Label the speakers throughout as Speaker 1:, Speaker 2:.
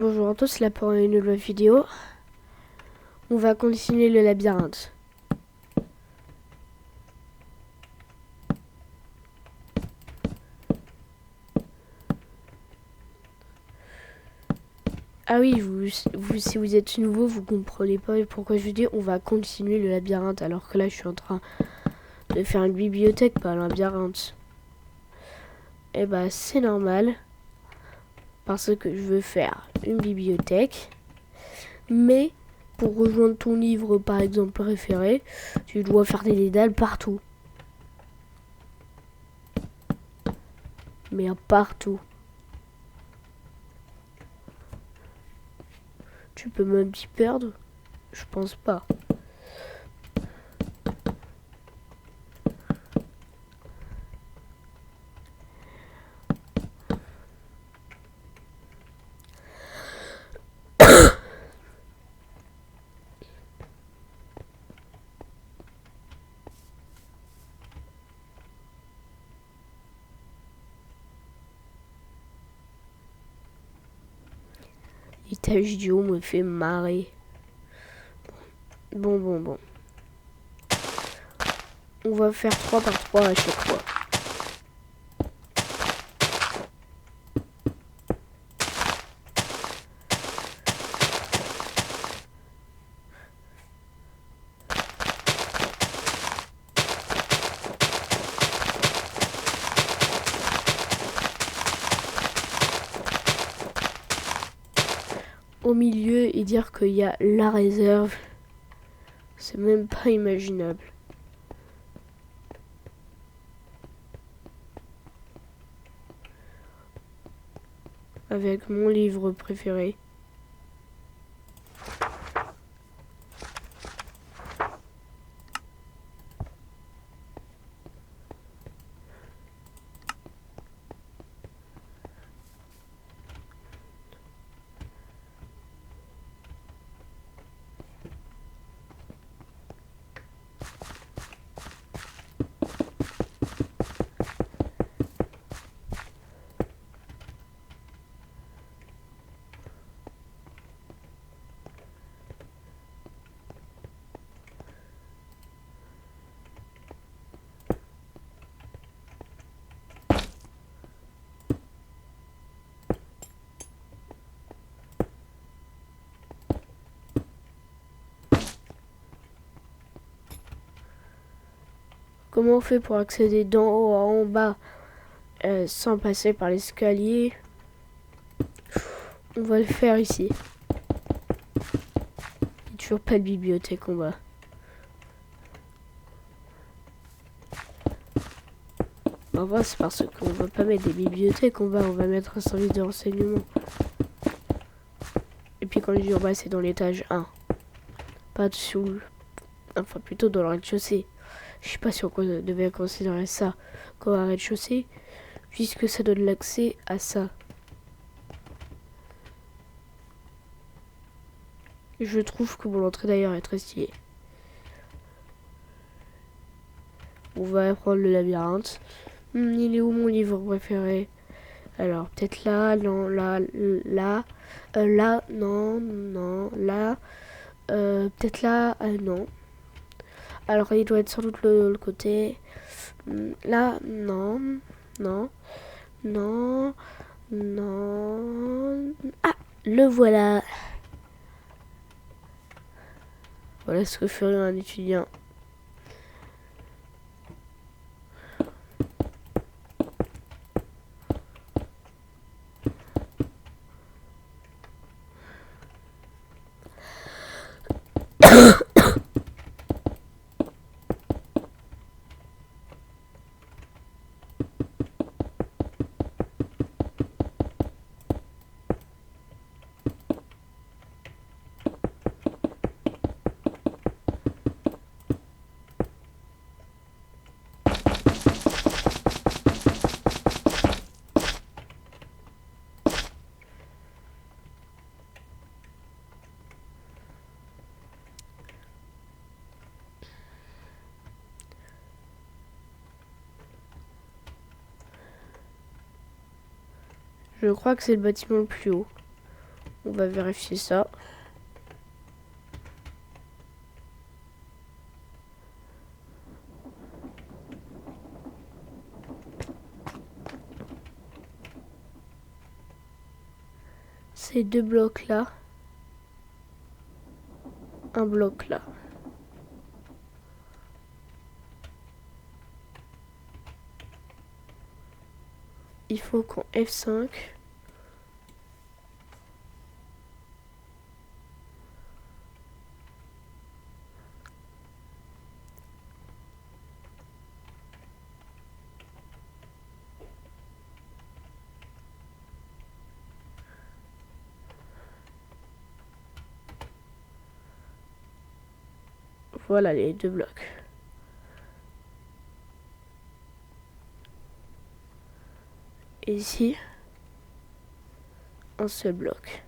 Speaker 1: Bonjour à tous, là pour une nouvelle vidéo. On va continuer le labyrinthe. Ah oui, si vous êtes nouveau, vous comprenez pas pourquoi je dis on va continuer le labyrinthe alors que là je suis en train de faire une bibliothèque, pas un labyrinthe. Et bah c'est normal parce que je veux faire une bibliothèque, mais pour rejoindre ton livre par exemple préféré, tu dois faire des dédales partout. Mais partout. Tu peux même t'y perdre? Je pense pas. L'étage du haut me fait marrer. Bon. On va faire 3 par 3 à chaque fois. Au milieu et dire qu'il y a la réserve, c'est même pas imaginable. Avec mon livre préféré. Comment on fait pour accéder d'en haut à en bas sans passer par l'escalier? On va le faire ici. Il n'y a toujours pas de bibliothèque en bas. En vrai, c'est parce qu'on va pas mettre des bibliothèques en bas, on va mettre un service de renseignement. Et puis quand je dis en bas, c'est dans l'étage 1. Pas dessous. Enfin, plutôt dans le rez-de-chaussée. Je sais pas si on devait considérer ça comme un rez-de-chaussée, puisque ça donne l'accès à ça. Je trouve que mon entrée d'ailleurs est très stylée. On va prendre le labyrinthe. Il est où mon livre préféré? Alors, peut-être là, non, là, là, non, là, peut-être là, non. Alors, il doit être sans doute le côté. Là, non, non, non, non. Ah, le voilà. Voilà ce que ferait un étudiant. Je crois que c'est le bâtiment le plus haut. On va vérifier ça. Ces deux blocs là. Un bloc là. Il faut qu'on F5. Voilà les deux blocs. Et ici, un seul bloc.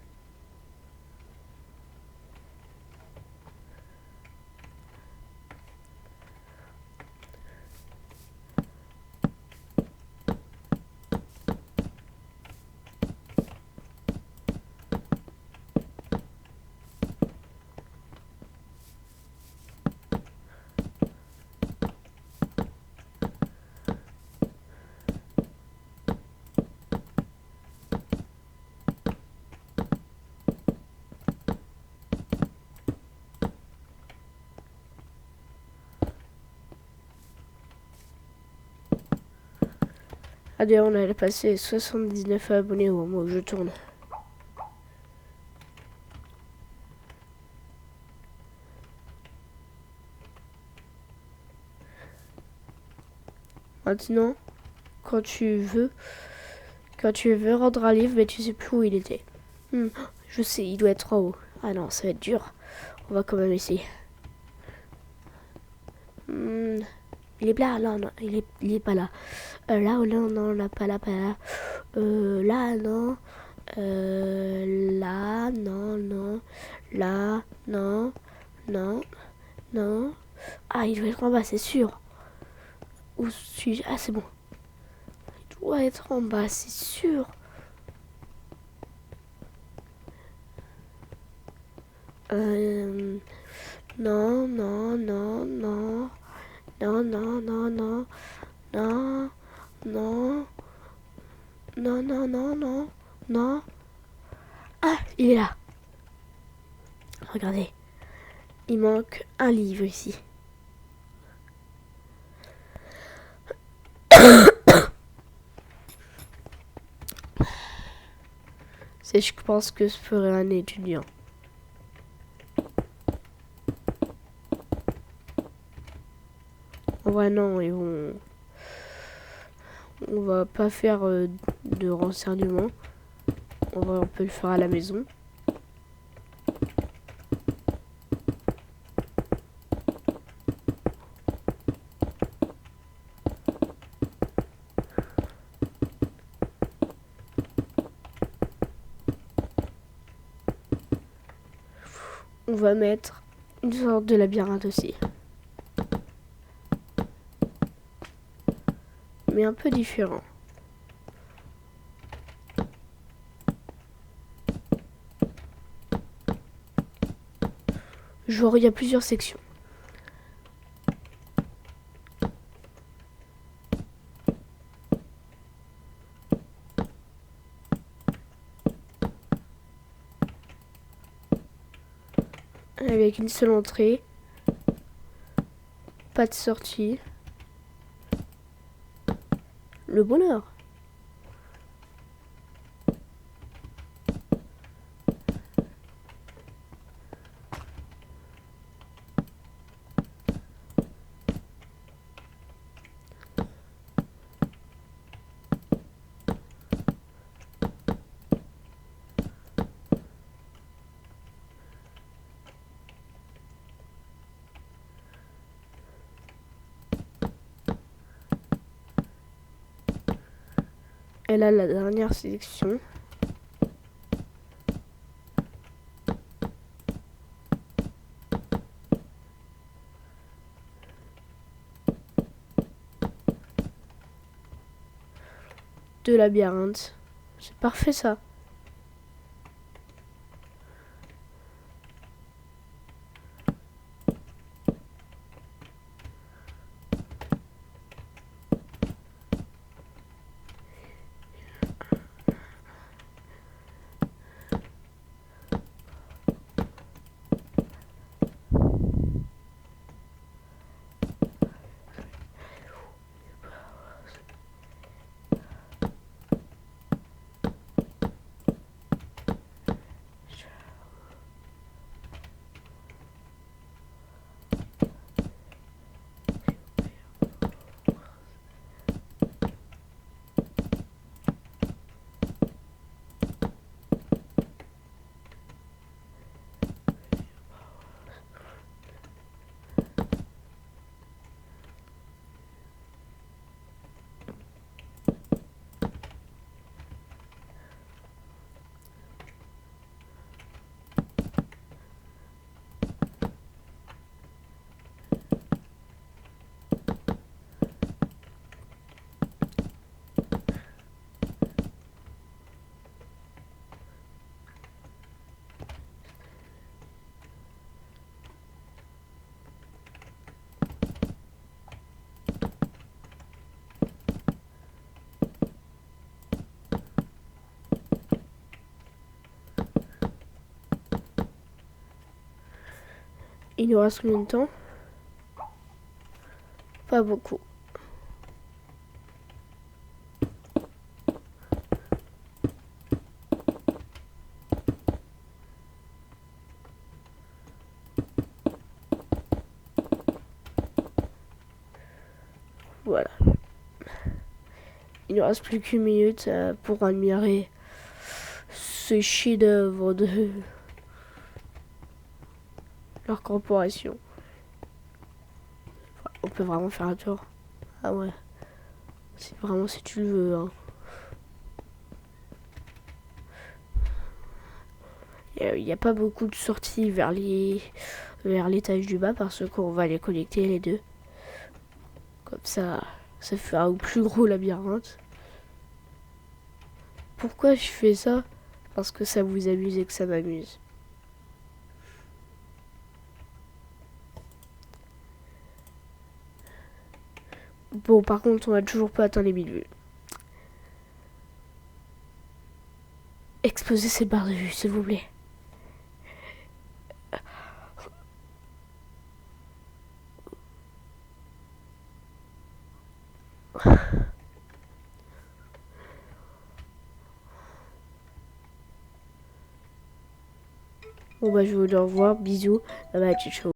Speaker 1: Ah d'ailleurs on allait passer 79 abonnés au moment où je tourne. Maintenant, quand tu veux rendre un livre, mais tu sais plus où il était. Je sais, il doit être en haut. Ah non, ça va être dur. On va quand même essayer. Il est là, non, il est pas là. Là, oh, non, là, pas là, pas là. Là, non. Là, non, non. Là, non, non, non. Ah, il doit être en bas, c'est sûr. Où suis-je? Ah, c'est bon. Il doit être en bas, c'est sûr. Non, non, non, non. Non, non, non, non. Non, non. Non, non, non, non. Non. Ah, il est là. Regardez. Il manque un livre ici. C'est, je pense que ce ferait un étudiant. En vrai, non, on va pas faire de renseignements. On peut le faire à la maison. On va mettre une sorte de labyrinthe aussi. Mais un peu différent. Genre, il y a plusieurs sections. Avec une seule entrée. Pas de sortie. Le bonheur. Et là, la dernière sélection. De labyrinthe. C'est parfait ça. Il nous reste combien de temps? Pas beaucoup. Voilà. Il ne reste plus qu'une minute pour admirer ce chef-d'œuvre de leur corporation. On peut vraiment faire un tour. Ah ouais. C'est vraiment si tu le veux. Hein. Il n'y a pas beaucoup de sorties vers l'étage du bas parce qu'on va les connecter les deux. Comme ça fait un plus gros labyrinthe. Pourquoi je fais ça? Parce que ça vous amuse et que ça m'amuse. Bon, par contre, on a toujours pas atteint les 1000 vues. Exposez cette barre de vue, s'il vous plaît. Bon bah je vous dis au revoir, bisous, bye bye, ciao.